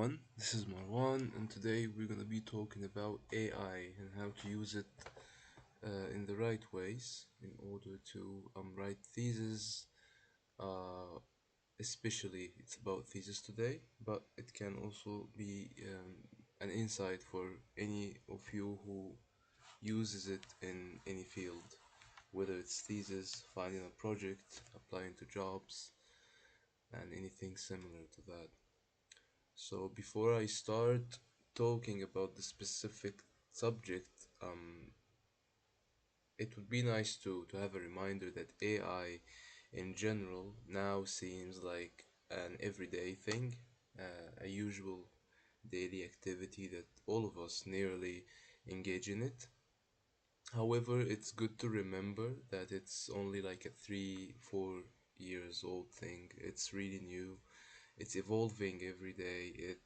everyone. This is Marwan, and today we're gonna be talking about AI and how to use it in the right ways in order to write thesis. Uh, Especially, it's about thesis today, but it can also be an insight for any of you who uses it in any field, whether it's thesis, finding a project, applying to jobs, and anything similar to that. So before I start talking about the specific subject, it would be nice to have a reminder that AI in general now seems like an everyday thing, a usual daily activity that all of us nearly engage in it. However, it's good to remember that it's only like a 3, 4 years old thing. It's really new. It's evolving every day.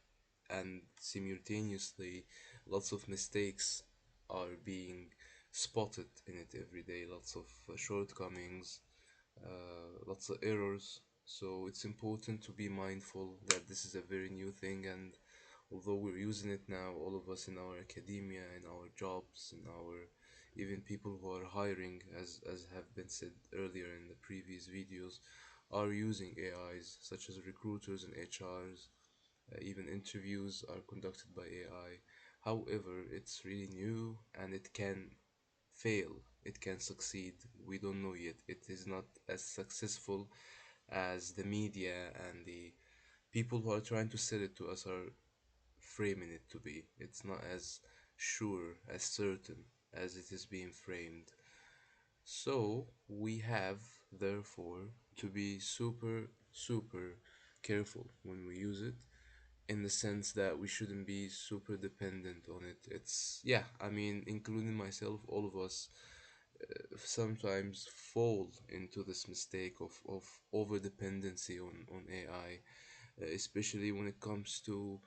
And simultaneously, lots of mistakes are being spotted in it every day. Lots of shortcomings, lots of errors. So it's important to be mindful that this is a very new thing, and although we're using it now, all of us in our academia, in our jobs, in our even people who are hiring, as have been said earlier in the previous videos, are using AIs, such as recruiters and HRs. Even interviews are conducted by AI. However, it's really new and it can fail, it can succeed. We don't know yet. It is not as successful as the media and the people who are trying to sell it to us are framing it to be. It's not as sure, as certain as it is being framed. So we have, therefore, to be super, super careful when we use it, in the sense that we shouldn't be super dependent on it. It's, yeah, I mean, including myself, all of us sometimes fall into this mistake of over dependency on AI, especially when it comes to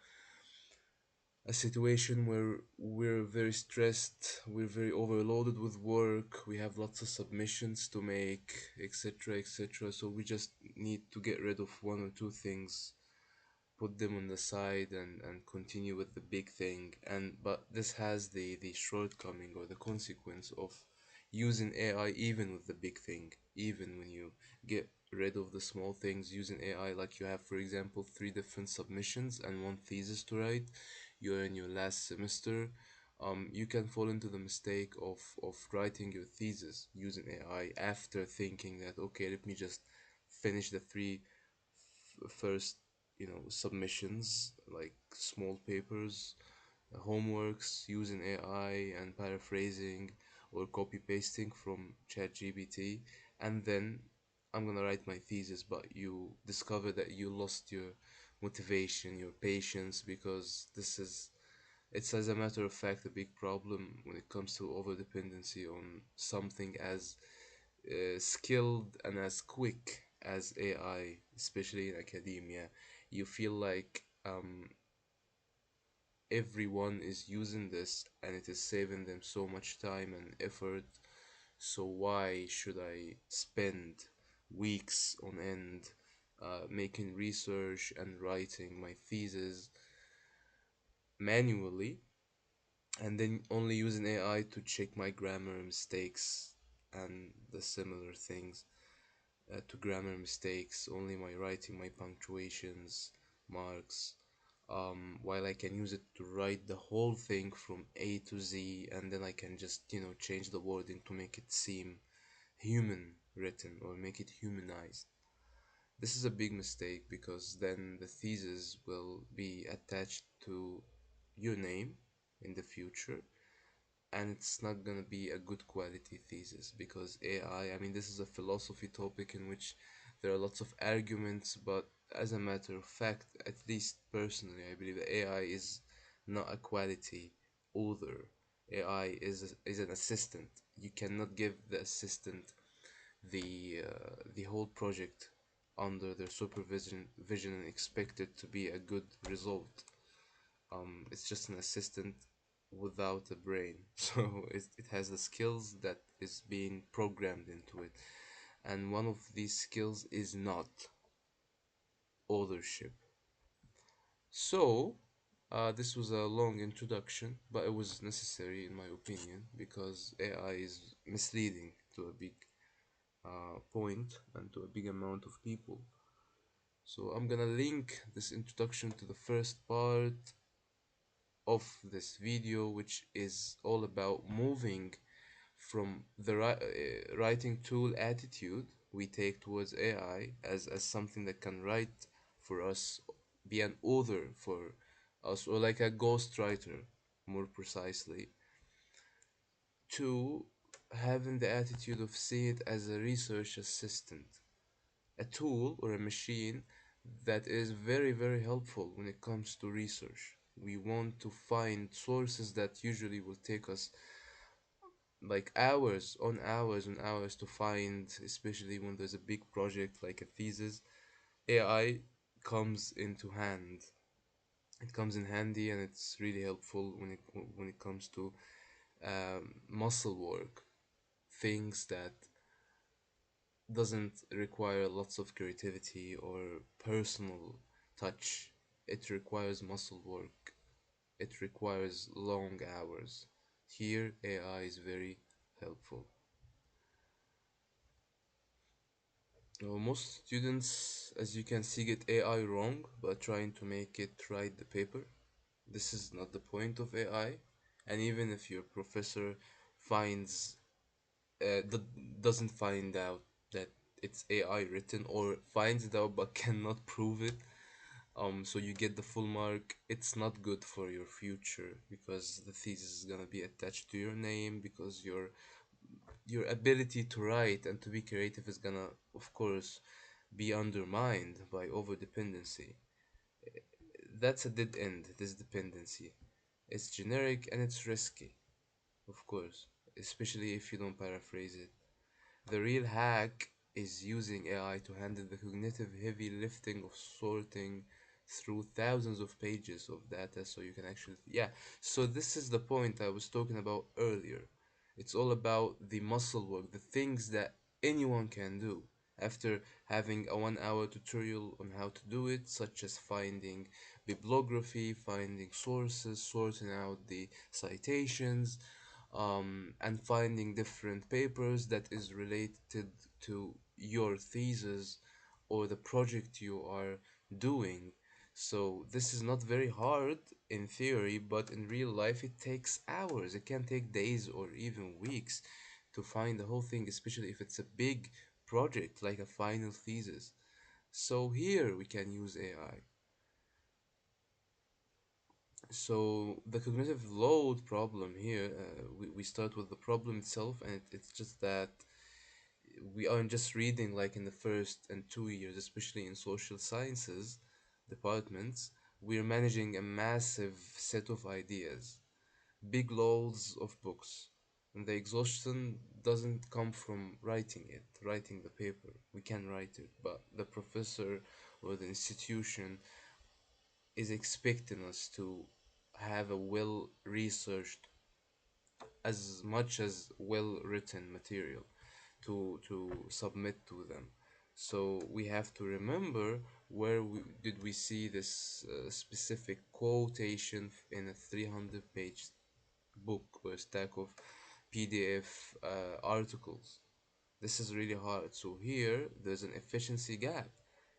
a situation where we're very stressed, we're very overloaded with work, we have lots of submissions to make, etc., etc. So we just need to get rid of one or two things, put them on the side, and continue with the big thing. And but this has the shortcoming or the consequence of using AI even with the big thing. Even when you get rid of the small things using AI, like you have, for example, three different submissions and one thesis to write, you're in your last semester, you can fall into the mistake of writing your thesis using AI after thinking that, okay, let me just finish the three first, submissions, like small papers, homeworks using AI and paraphrasing or copy pasting from ChatGPT, and then I'm gonna write my thesis. But you discover that you lost your motivation, your patience, because it's, as a matter of fact, a big problem when it comes to over dependency on something as skilled and as quick as AI, especially in academia. You feel like everyone is using this and it is saving them so much time and effort. So why should I spend weeks on end making research and writing my thesis manually, and then only using AI to check my grammar mistakes and the similar things, to grammar mistakes, only my writing, my punctuations, marks, while I can use it to write the whole thing from A to Z, and then I can just, change the wording to make it seem human written or make it humanized. This is a big mistake because then the thesis will be attached to your name in the future, and it's not gonna be a good quality thesis because I mean, this is a philosophy topic in which there are lots of arguments, but as a matter of fact, at least personally, I believe that AI is not a quality author. AI is an assistant. You cannot give the assistant the whole project under their supervision vision and expect it to be a good result. It's just an assistant without a brain. So it has the skills that is being programmed into it. And one of these skills is not authorship. So, this was a long introduction, but it was necessary in my opinion because AI is misleading to a big point and to a big amount of people. So, I'm gonna link this introduction to the first part of this video, which is all about moving from the writing tool attitude we take towards AI as something that can write for us, be an author for us, or like a ghostwriter, more precisely, to having the attitude of seeing it as a research assistant, a tool or a machine that is very, very helpful when it comes to research. We want to find sources that usually will take us like hours on hours to find, especially when there's a big project like a thesis. AI comes into hand. It comes in handy and it's really helpful when it comes to muscle work, things that doesn't require lots of creativity or personal touch. It requires muscle work. It requires long hours. Here, AI is very helpful. Most students, as you can see, get AI wrong by trying to make it write the paper. This is not the point of AI. And even if your professor finds doesn't find out that it's AI written, or finds it out but cannot prove it, so you get the full mark, it's not good for your future because the thesis is gonna be attached to your name, because your ability to write and to be creative is gonna, of course, be undermined by over dependency. That's a dead end, this dependency. It's generic and it's risky, of course, especially if you don't paraphrase it. The real hack is using AI to handle the cognitive heavy lifting of sorting through thousands of pages of data so you can actually, yeah. So this is the point I was talking about earlier. It's all about the muscle work, the things that anyone can do after having a 1 hour tutorial on how to do it, such as finding bibliography, finding sources, sorting out the citations, and finding different papers that is related to your thesis or the project you are doing. So this is not very hard in theory, but in real life it takes hours. It can take days or even weeks to find the whole thing, especially if it's a big project like a final thesis. So here we can use AI. So the cognitive load problem here, we start with the problem itself, and it's just that we aren't just reading like in the first and 2 years, especially in social sciences departments. We're managing a massive set of ideas, big loads of books. And the exhaustion doesn't come from writing the paper. We can write it, but the professor or the institution is expecting us to have a well researched, as much as well written material to submit to them. So we have to remember where did we see this specific quotation in a 300 page book or stack of PDF articles. This is really hard. So here there's an efficiency gap.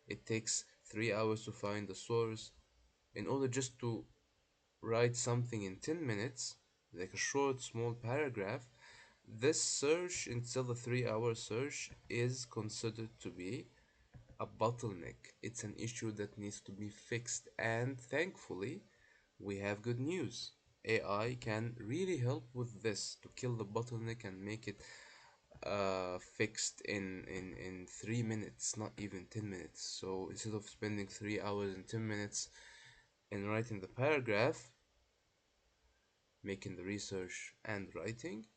It takes 3 hours to find the source in order just to write something in 10 minutes, like a short, small paragraph. This search, until the 3 hour search, is considered to be a bottleneck. It's an issue that needs to be fixed, and thankfully, we have good news. AI can really help with this to kill the bottleneck and make it fixed in 3 minutes, not even 10 minutes. So instead of spending 3 hours and 10 minutes in writing the paragraph, making the research and writing,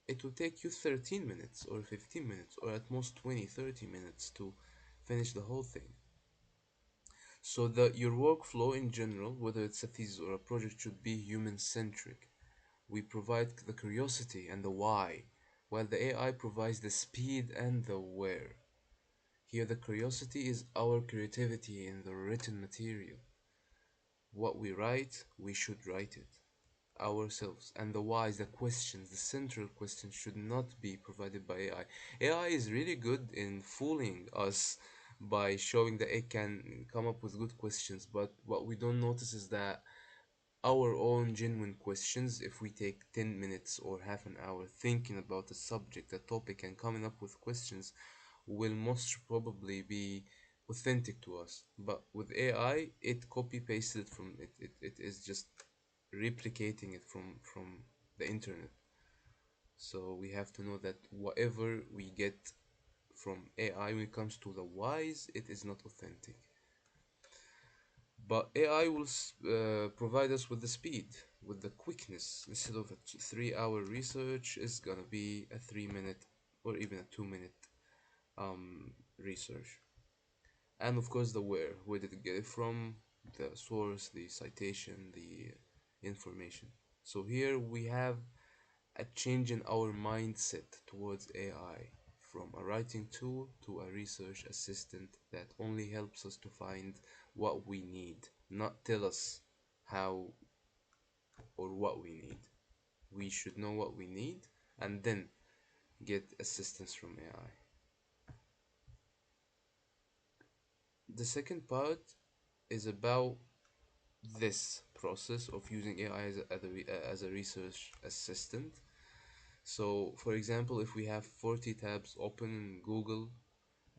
it will take you 13 minutes or 15 minutes or at most 20, 30 minutes to finish the whole thing. So that your workflow in general, whether it's a thesis or a project, should be human centric. We provide the curiosity and the why, while the AI provides the speed and the where. Here the curiosity is our creativity in the written material. What we write, we should write it ourselves. And the whys, the questions, the central questions should not be provided by AI. AI is really good in fooling us by showing that it can come up with good questions, but what we don't notice is that our own genuine questions, if we take 10 minutes or half an hour thinking about a subject, a topic, and coming up with questions, will most probably be authentic to us. But with AI, it copy pasted from it is just replicating it from the internet. So we have to know that whatever we get from AI when it comes to the whys, it is not authentic. But AI will provide us with the speed, with the quickness. Instead of a 3 hour research, it's gonna be a 3 minute or even a 2 minute research. And of course, the where did it get it from, the source, the citation, the information. So here we have a change in our mindset towards AI, from a writing tool to a research assistant that only helps us to find what we need, not tell us how or what we need. We should know what we need and then get assistance from AI. The second part is about this process of using AI as a research assistant. So, for example, if we have 40 tabs open in Google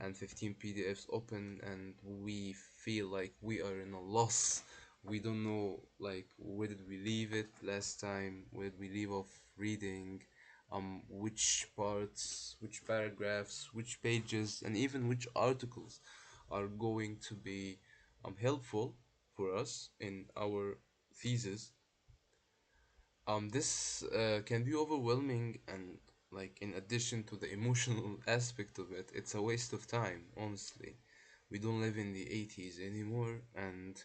and 15 PDFs open and we feel like we are in a loss, we don't know like where did we leave it last time, where did we leave off reading, which parts, which paragraphs, which pages, and even which articles are going to be helpful for us in our thesis. This can be overwhelming, and like in addition to the emotional aspect of it, it's a waste of time, honestly. We don't live in the 80s anymore, and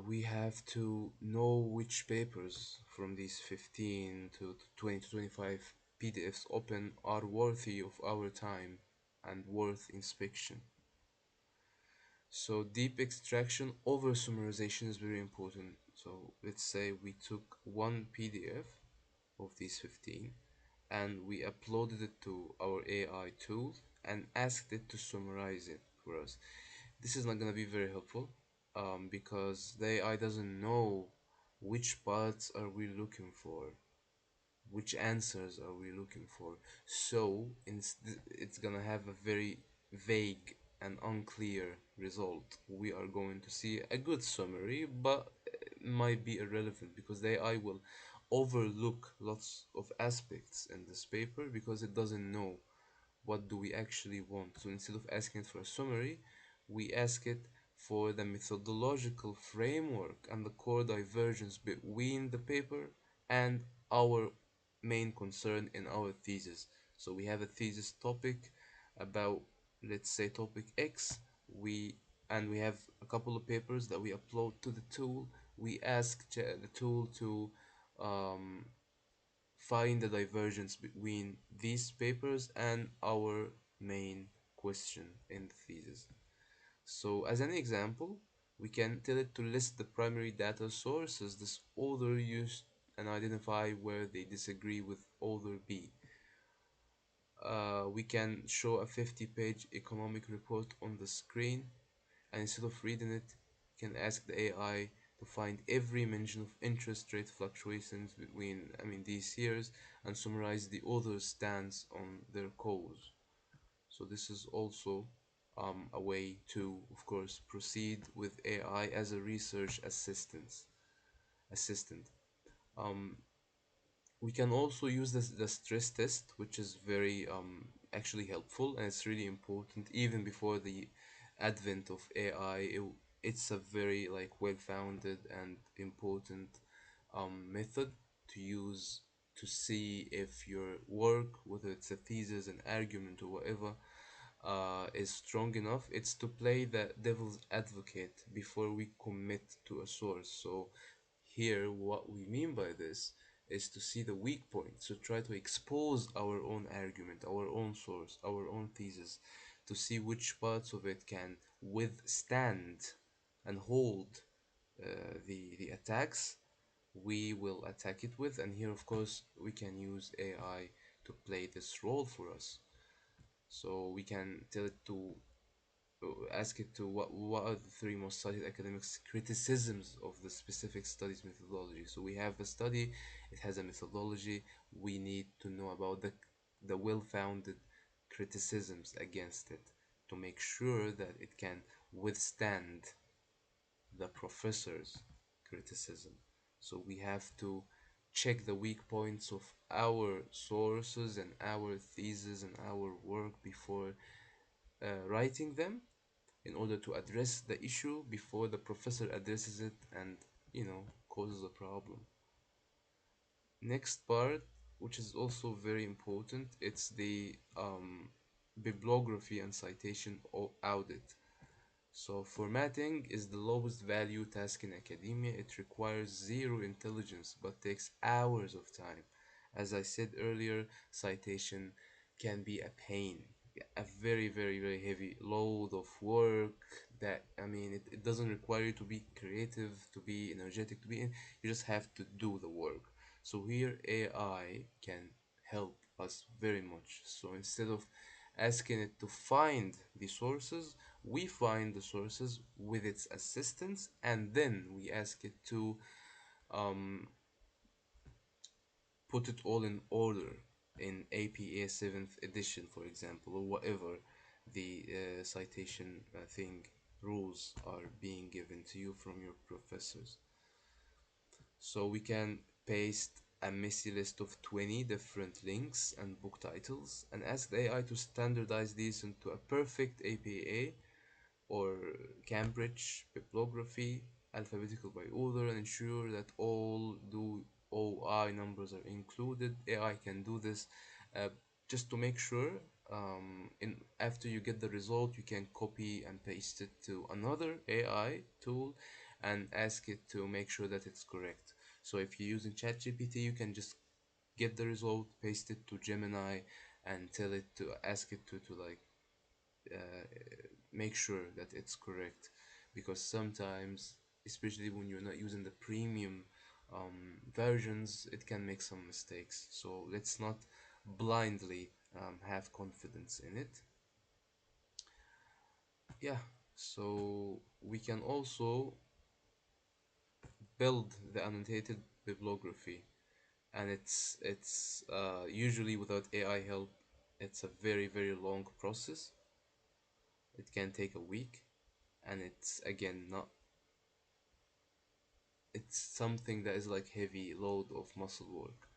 we have to know which papers from these 15 to 20 to 25 PDFs open are worthy of our time and worth inspection. So deep extraction over summarization is very important. So let's say we took one PDF of these 15 and we uploaded it to our AI tool and asked it to summarize it for us. This is not going to be very helpful because the AI doesn't know which parts are we looking for, which answers are we looking for. So it's gonna have a very vague and unclear result. We are going to see a good summary, but it might be irrelevant because the AI will overlook lots of aspects in this paper because it doesn't know what do we actually want. So instead of asking it for a summary, we ask it for the methodological framework and the core divergence between the paper and our main concern in our thesis. So we have a thesis topic about, let's say, topic X. We have a couple of papers that we upload to the tool. We ask the tool to um, find the divergence between these papers and our main question in the thesis. So as an example, we can tell it to list the primary data sources this author used and identify where they disagree with author B. We can show a 50-page economic report on the screen, and instead of reading it, you can ask the AI to find every mention of interest rate fluctuations between, these years and summarize the author's stance on their cause. So this is also a way to, of course, proceed with AI as a research assistant. Um, we can also use the stress test, which is very actually helpful, and it's really important even before the advent of AI. It's a very like well-founded and important method to use to see if your work, whether it's a thesis, an argument, or whatever, is strong enough. It's to play the devil's advocate before we commit to a source. So here, what we mean by this is to see the weak points, to try to expose our own argument, our own source, our own thesis, to see which parts of it can withstand and hold the attacks we will attack it with. And here, of course, we can use AI to play this role for us. So we can tell it to ask it to what are the three most studied academics criticisms of the specific studies methodology. So we have a study, it has a methodology. We need to know about the well-founded criticisms against it to make sure that it can withstand the professor's criticism. So we have to check the weak points of our sources and our thesis and our work before writing them, in order to address the issue before the professor addresses it and, causes a problem. Next part, which is also very important, it's the bibliography and citation audit. So formatting is the lowest value task in academia. It requires zero intelligence but takes hours of time. As I said earlier, citation can be a pain, a very, very, very heavy load of work that, it doesn't require you to be creative, to be energetic, you just have to do the work. So here AI can help us very much. So instead of asking it to find the sources, we find the sources with its assistance, and then we ask it to um, put it all in order in APA 7th edition, for example, or whatever the citation thing rules are being given to you from your professors. So we can paste a messy list of 20 different links and book titles and ask the AI to standardize these into a perfect APA or Cambridge bibliography, alphabetical by order, and ensure that all do OI numbers are included. AI can do this uh, just to make sure. In After you get the result, you can copy and paste it to another AI tool and ask it to make sure that it's correct. So if you're using ChatGPT, you can just get the result, paste it to Gemini, and tell it to ask it to like uh, make sure that it's correct, because sometimes, especially when you're not using the premium versions, it can make some mistakes. So let's not blindly have confidence in it. Yeah, so we can also build the annotated bibliography, and it's usually without AI help. It's a very, very long process. It can take a week, and it's again not it's something that is like heavy load of muscle work.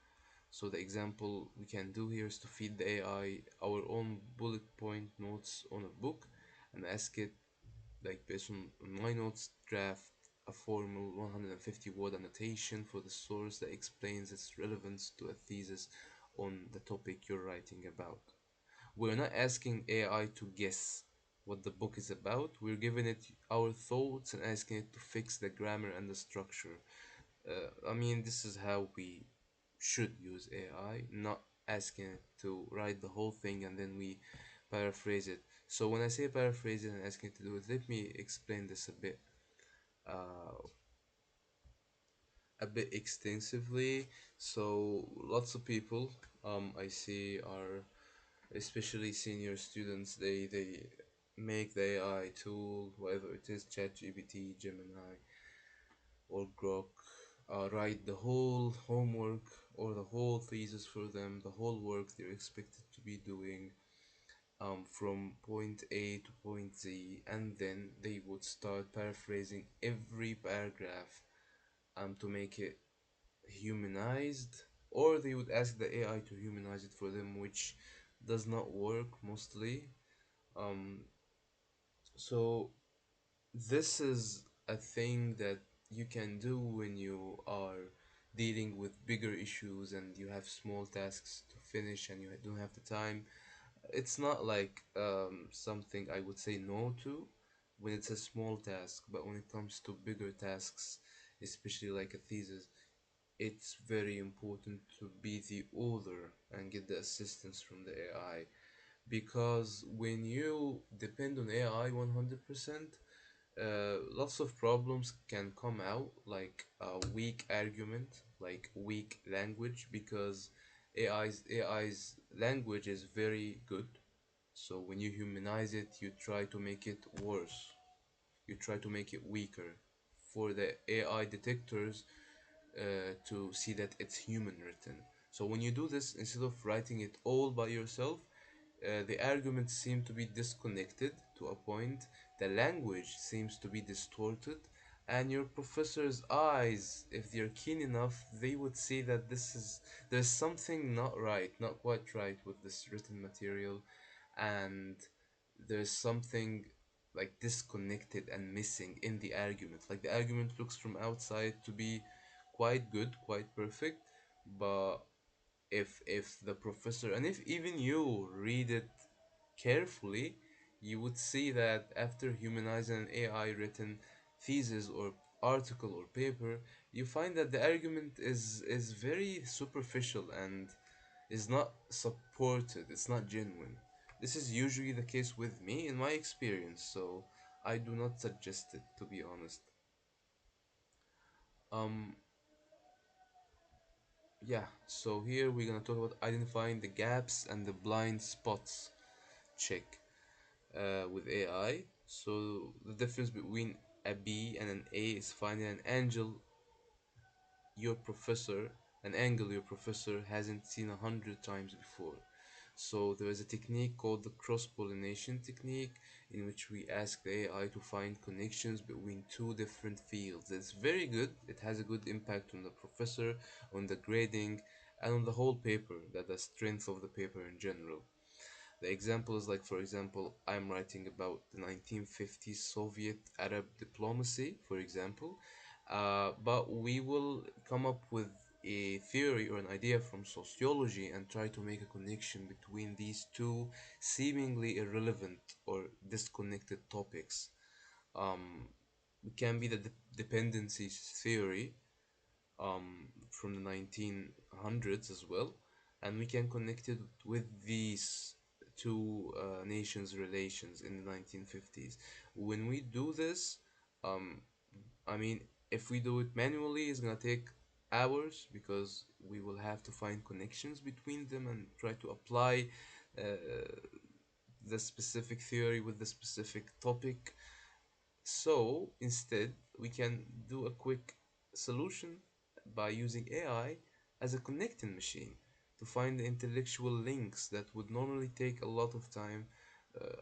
So the example we can do here is to feed the AI our own bullet point notes on a book and ask it, like, based on my notes, draft a formal 150 word annotation for the source that explains its relevance to a thesis on the topic you're writing about. We're not asking AI to guess what the book is about. We're giving it our thoughts and asking it to fix the grammar and the structure. This is how we should use AI, not asking it to write the whole thing and then we paraphrase it. So when I say paraphrase it and asking it to do it, let me explain this uh, a bit extensively. So lots of people I see are, especially senior students, they make the AI tool, whatever it is, ChatGPT, Gemini, or Grok, write the whole homework or the whole thesis for them, the whole work they're expected to be doing, from point A to point Z, and then they would start paraphrasing every paragraph to make it humanized, or they would ask the AI to humanize it for them, which does not work mostly. Um, so this is a thing that you can do when you are dealing with bigger issues and you have small tasks to finish and you don't have the time. It's not like something I would say no to when it's a small task, but when it comes to bigger tasks, especially like a thesis, it's very important to be the author and get the assistance from the AI, because when you depend on AI 100%, lots of problems can come out, like a weak argument, like weak language, because AI's language is very good. So when you humanize it, you try to make it worse. You try to make it weaker for the AI detectors to see that it's human written. So when you do this, instead of writing it all by yourself, the arguments seem to be disconnected to a point, the language seems to be distorted, and your professor's eyes, if they're keen enough, they would see that there's something not right, not quite right with this written material, and there's something like disconnected and missing in the argument. Like the argument looks from outside to be quite good, quite perfect, but if the professor, and if even you read it carefully, you would see that after humanizing an AI written thesis or article or paper, you find that the argument is very superficial and is not supported, it's not genuine. This is usually the case with me in my experience, so I do not suggest it, to be honest. Um, yeah, so here we're gonna talk about identifying the gaps and the blind spots check with AI. So the difference between a B and an A is finding your professor, an angle your professor hasn't seen 100 times before. So there is a technique called the cross-pollination technique, in which we ask the AI to find connections between two different fields. It's very good. It has a good impact on the professor, on the grading, and on the whole paper, that the strength of the paper in general. The example is like, for example, I'm writing about the 1950s Soviet Arab diplomacy, for example, but we will come up with a theory or an idea from sociology and try to make a connection between these two seemingly irrelevant or disconnected topics. Um, it can be the dependencies theory, from the 1900s as well, and we can connect it with these two nations' relations in the 1950s. When we do this, um, I mean, if we do it manually, it's gonna take hours because we will have to find connections between them and try to apply uh, the specific theory with the specific topic. So instead, we can do a quick solution by using AI as a connecting machine to find the intellectual links that would normally take a lot of time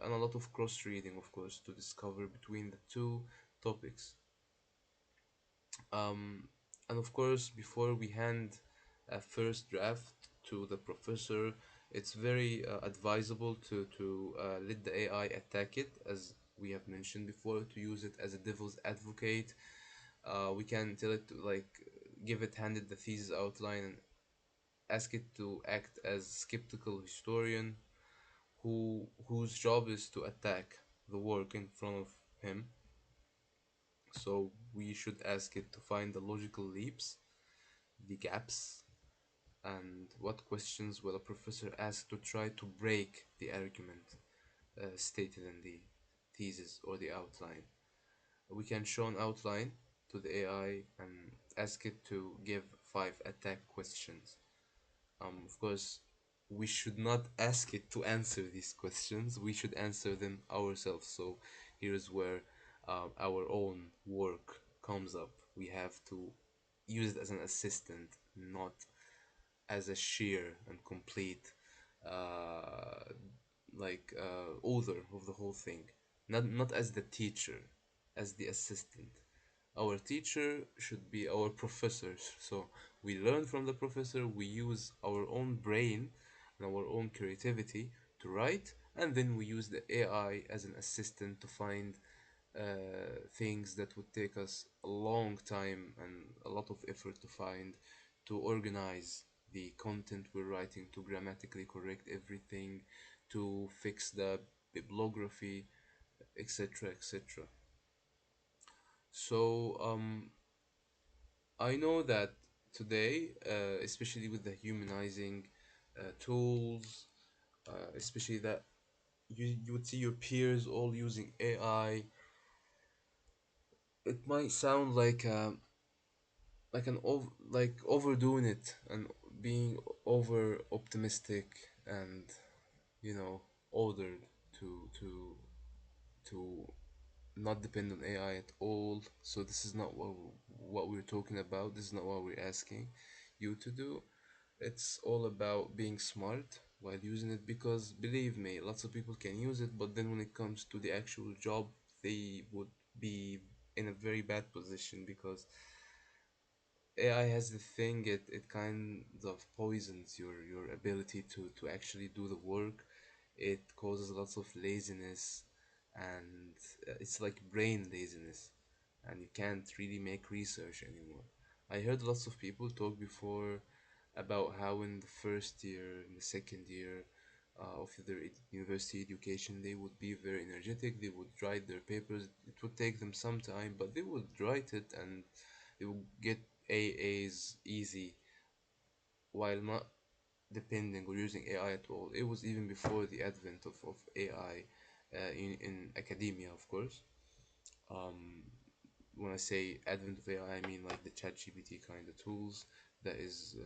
and a lot of cross reading, of course, to discover between the two topics. Um, and of course, before we hand a first draft to the professor, it's very advisable to let the AI attack it, as we have mentioned before, to use it as a devil's advocate. We can tell it to like give it handed the thesis outline and ask it to act as skeptical historian whose job is to attack the work in front of him. So we should ask it to find the logical leaps, the gaps, and what questions will a professor ask to try to break the argument stated in the thesis or the outline. We can show an outline to the AI and ask it to give 5 attack questions. Of course, we should not ask it to answer these questions. We should answer them ourselves. So here's where our own work comes up. We have to use it as an assistant, not as a sheer and complete uh, author of the whole thing. Not as the teacher, as the assistant. Our teacher should be our professors. So we learn from the professor, we use our own brain and our own creativity to write, and then we use the AI as an assistant to find things that would take us a long time and a lot of effort to find, to organize the content we're writing, to grammatically correct everything, to fix the bibliography, etc. etc. So I know that today, especially with the humanizing tools, especially that you would see your peers all using AI it might sound like overdoing it and being over optimistic and ordered to not depend on AI at all. So this is not what we're talking about. This is not what we're asking you to do. It's all about being smart while using it, because believe me, lots of people can use it, but then when it comes to the actual job, they would be in a very bad position, because AI has the thing, it kind of poisons your ability to actually do the work. It causes lots of laziness, and it's like brain laziness, and you can't really make research anymore. I heard lots of people talk before about how in the first year, in the second year of their university education, they would be very energetic, they would write their papers. It would take them some time, but they would write it and they would get AAs easy while not depending or using AI at all. It was even before the advent of AI in academia, of course. Um, when I say advent of AI, I mean like the ChatGPT kind of tools that is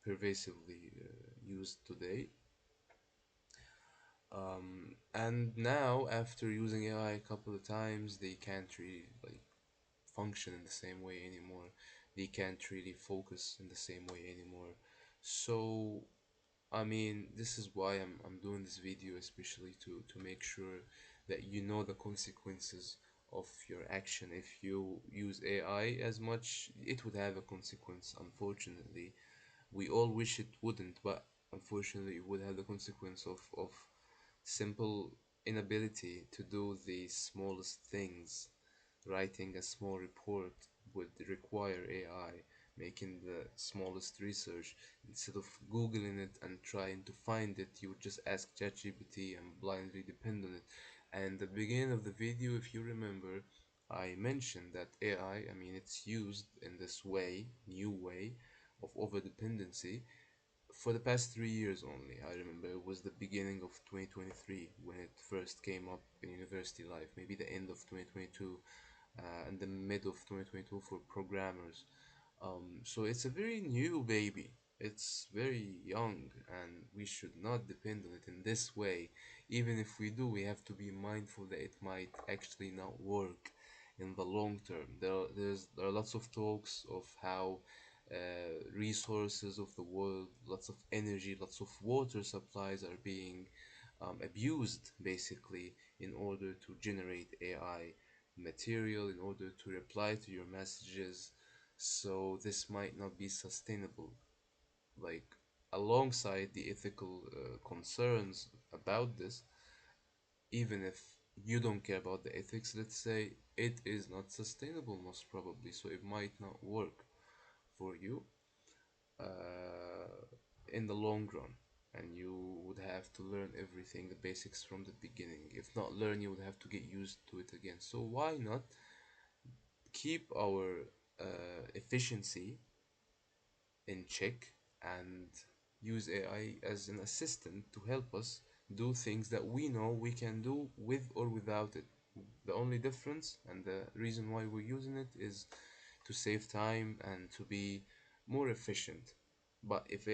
pervasively used today. And now, after using AI a couple of times, they can't really like function in the same way anymore. They can't really focus in the same way anymore. So, I mean, this is why I'm doing this video, especially to make sure that you know the consequences of your action. If you use AI as much, it would have a consequence, unfortunately. We all wish it wouldn't, but unfortunately, it would have the consequence of simple inability to do the smallest things. Writing a small report would require AI, making the smallest research. Instead of Googling it and trying to find it, you would just ask ChatGPT and blindly depend on it. And the beginning of the video, if you remember, I mentioned that AI, I mean, it's used in this way, new way of over dependency for the past 3 years only. I remember it was the beginning of 2023 when it first came up in university life, maybe the end of 2022 and the mid of 2022 for programmers. So it's a very new baby. It's very young, and we should not depend on it in this way. Even if we do, we have to be mindful that it might actually not work in the long term. There are lots of talks of how resources of the world, lots of energy, lots of water supplies are being abused basically in order to generate AI material, in order to reply to your messages. So this might not be sustainable. Like, alongside the ethical concerns about this, even if you don't care about the ethics, let's say, it is not sustainable most probably, so it might not work for you uh, in the long run, and you would have to learn everything, the basics from the beginning. If not learn, you would have to get used to it again. So why not keep our efficiency in check and use AI as an assistant to help us do things that we know we can do with or without it. The only difference and the reason why we're using it is to save time and to be more efficient. But if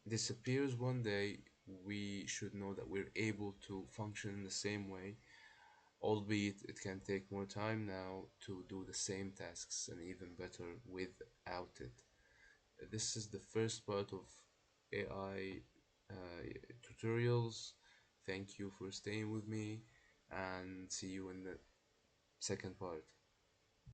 disappears one day, we should know that we're able to function in the same way, albeit it can take more time now to do the same tasks and even better without it. This is the first part of AI tutorials. Thank you for staying with me, and see you in the second part.